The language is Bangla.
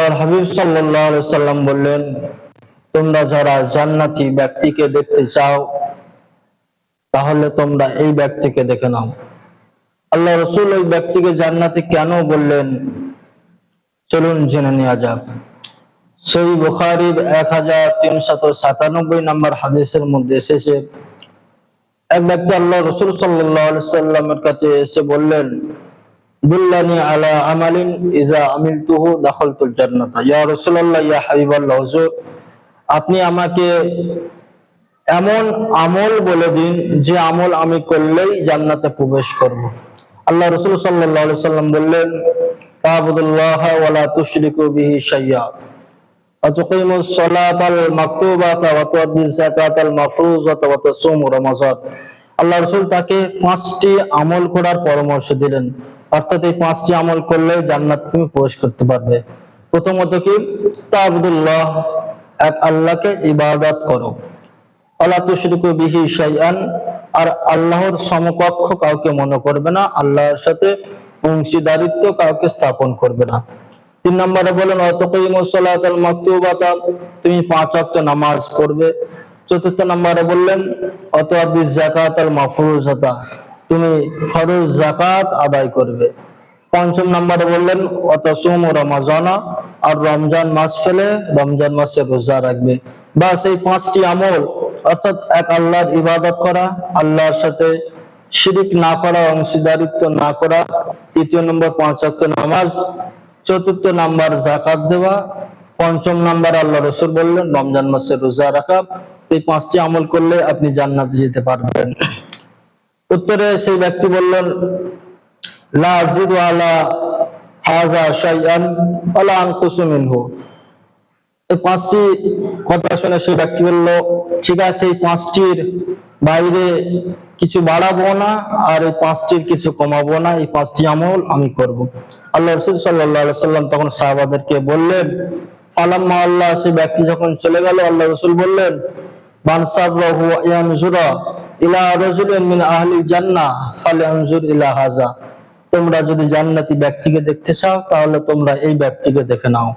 আল্লাহর হাবিব সাল্লাল্লাহু আলাইহি সাল্লাম বললেন, তোমরা যারা জান্নাতি ব্যক্তিকে দেখতে চাও তাহলে তোমরা এই ব্যক্তিকে দেখে নাও। আল্লাহ রাসূল ওই ব্যক্তিকে জান্নাতি কেন বললেন চলুন জেনে নেওয়া যাক। সহিহ বুখারীর 1397 নম্বর হাদিসের মধ্যে এসেছে, এক ব্যক্তি আল্লাহ রাসূল সাল্লাল্লাহু আলাইহি সাল্লামের কাছে এসে বললেন, দুল্লানি আলা আমালিন ইজা আমিলতুহু দাখালতুল জান্নাতা। ইয়া রাসূলুল্লাহ, ইয়া হাবিবাল্লাহ, হুজুর আপনি আমাকে এমন আমল বলে দিন যে আমল আমি করলেই জান্নাতে প্রবেশ করব। আল্লাহ রাসূল সাল্লাল্লাহু আলাইহি সাল্লাম বললেন, তা'বুদুল্লাহ ওয়া লা তুশরিকু বিহি শাইয়্যা ওয়া তুকিমুস সালাতাল মাকতুবাতা ওয়া তু'দ্দুজ যাকাতাল মাফরুজাতা ওয়া তাসুমু রমাযান। আল্লাহ রাসূল তাকে 5টি আমল করার পরামর্শ দিলেন, অর্থাৎ এই 5টি আমল করলে জান্নাতে তুমি প্রবেশ করতে পারবে। প্রথমত কি, তা'বুদুল্লাহ, এক আল্লাহকে ইবাদত করো, ওয়ালা তুশরিকু বিহি শাইআন, আর আল্লাহর সমকক্ষ কাউকে মনে করবে না, আল্লাহর সাথে অংশীদারিত্ব কাউকে স্থাপন করবে না। 3 নম্বরে বলেন, ওয়া তুকিমুস সালাতাল মাকতুবাতা, তুমি 5 ওয়াক্ত নামাজ পড়বে। 4 নম্বরে বললেন, ওয়া তু'দ্দুজ যাকাতাল মাফরুজাতা, তুমি ফরজ যাকাত আদায় করবে। 5 নম্বরে বললেন, ওয়া তাসুমু রমাযানা, আর রমজান মাস পেলে রমজান মাসে রোজা রাখবে। বাস এই 5টি আমল, অর্থাৎ এক আল্লাহর ইবাদত করা, আল্লাহর সাথে শিরিক না করা, অংশীদারিত্ব না করা। 3 নম্বর 5 ওয়াক্ত নামাজ। 4 নম্বর যাকাত দেওয়া। 5 নম্বর আল্লাহ রাসূল বললেন রমজান মাসে রোজা রাখা। এই 5টি আমল করলে আপনি জান্নাতে যেতে পারবেন। উত্তরে সেই ব্যক্তি বললেন, লা আযিদু আলা হাযা শাইআন ওয়া লা আনকুসু মিনহু। এই 5টি কথা শুনে সেই ব্যক্তি বলল, ঠিক আছে, এই 5টির বাইরে কিছু বাড়াবো না, আর এই 5টির কিছু কমাবো না, এই 5টি আমল আমি করব। আল্লাহ রাসূল সাল্লাল্লাহু আলাইহি সাল্লাম তখন সাহাবাদেরকে বললেন, ফালাম্মা আল্লাহ, সেই ব্যক্তি যখন চলে গেল, আল্লাহ রাসূল বললেন, মান সাররাহু ইয়ানজুরা ইলা রাজুলিন মিন আহলিল জান্নাহ ফালয়ানজুর ইলা হাযা। তোমরা যদি জান্নাতি ব্যক্তিকে দেখতে চাও তাহলে তোমরা এই ব্যক্তিকে দেখে নাও।